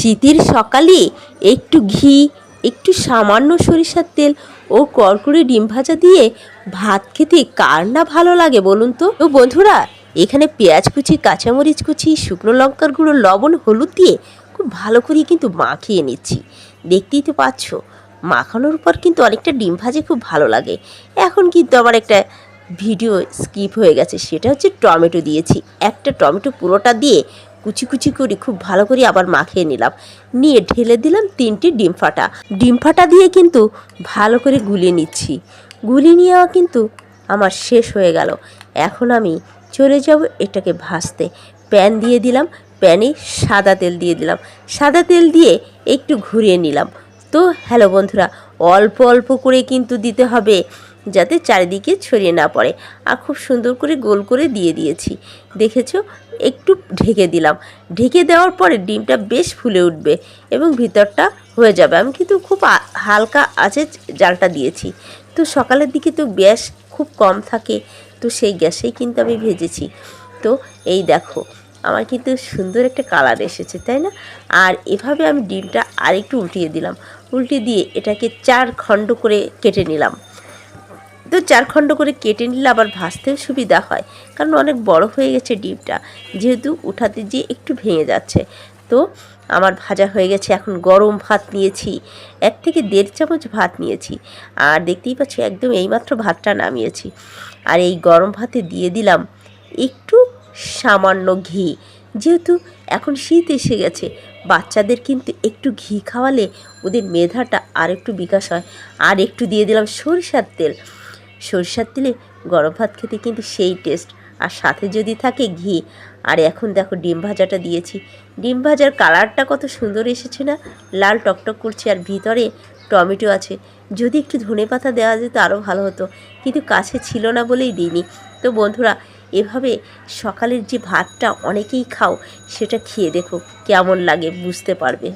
শীতের সকালে একটু ঘি, একটু সামান্য সরিষার তেল ও কড়কড়ে ডিম ভাজা দিয়ে ভাত খেতে কার না ভালো লাগে বলুন তো। তো বন্ধুরা, এখানে পেঁয়াজ কুচি, কাঁচামরিচ কুচি, শুকনো লঙ্কার গুঁড়ো, লবণ, হলুদ দিয়ে খুব ভালো করে কিন্তু মাখিয়ে নিচ্ছি। দেখতেই তো পাচ্ছ, মাখানোর পর কিন্তু অনেকটা ডিম ভাজে খুব ভালো লাগে। এখন কিন্তু আমার একটা ভিডিও স্কিপ হয়ে গেছে, সেটা হচ্ছে টমেটো দিয়েছি। একটা টমেটো পুরোটা দিয়ে কুচি কুচি করে খুব ভালো করে আবার মাখিয়ে নিলাম, নিয়ে ঢেলে দিলাম 3টে ডিম ফাটা দিয়ে কিন্তু ভালো করে গুলিয়ে নিচ্ছি। গুলিয়ে নেওয়া কিন্তু আমার শেষ হয়ে গেল। এখন আমি চলে যাব এটাকে ভাজতে। প্যান দিয়ে দিলাম, প্যানে সাদা তেল দিয়ে দিলাম, সাদা তেল দিয়ে একটু ঘুরিয়ে নিলাম। তো হ্যালো বন্ধুরা, অল্প অল্প করে কিন্তু দিতে হবে, যাতে চারিদিকে ছড়িয়ে না পড়ে। আর খুব সুন্দর করে গোল করে দিয়ে দিয়েছি, দেখেছো। একটু ঢেকে দিলাম, ঢেকে দেওয়ার পরে ডিমটা বেশ ফুলে উঠবে এবং ভিতরটা হয়ে যাবে। আমি কিন্তু খুব হালকা আঁচে জালটা দিয়েছি। তো সকালের দিকে তো গ্যাস খুব কম থাকে, তো সেই গ্যাসেই কিন্তু আমি ভেজেছি। তো এই দেখো, আমার কিন্তু সুন্দর একটা কালার এসেছে, তাই না? আর এভাবে আমি ডিমটা আরেকটু উল্টিয়ে দিলাম, উল্টে দিয়ে এটাকে 4 খণ্ড করে কেটে নিলাম। তো 4 খণ্ড করে কেটে নিলে আবার ভাজতেও সুবিধা হয়, কারণ অনেক বড় হয়ে গেছে ডিমটা, যেহেতু উঠাতে গিয়ে একটু ভেঙে যাচ্ছে। তো আমার ভাজা হয়ে গেছে। এখন গরম ভাত নিয়েছি, 1 থেকে 1.5 চামচ ভাত নিয়েছি। আর দেখতেই পাচ্ছ, একদম এইমাত্র ভাতটা নামিয়েছি। আর এই গরম ভাতে দিয়ে দিলাম একটু সামান্য ঘি। যেহেতু এখন শীত এসে গেছে, বাচ্চাদের কিন্তু একটু ঘি খাওয়ালে ওদের মেধাটা আর একটু বিকাশ হয়। আর একটু দিয়ে দিলাম সরিষার তেল। সরিষার তেলে গরম ভাত খেতে কিন্তু সেই টেস্ট, আর সাথে যদি থাকে ঘি। আর এখন দেখো ডিম ভাজাটা দিয়েছি। ডিম ভাজার কালারটা কত সুন্দর এসেছে না, লাল টকটক করছে, আর ভিতরে টমেটো আছে। যদি একটু ধনেপাতা দেওয়া যেত আরও ভালো হতো, কিন্তু কাছে ছিল না বলেই দিইনি। তো বন্ধুরা, এভাবে সকালের যে ভাতটা অনেকেই খাও, সেটা খেয়ে দেখো কেমন লাগে, বুঝতে পারবে।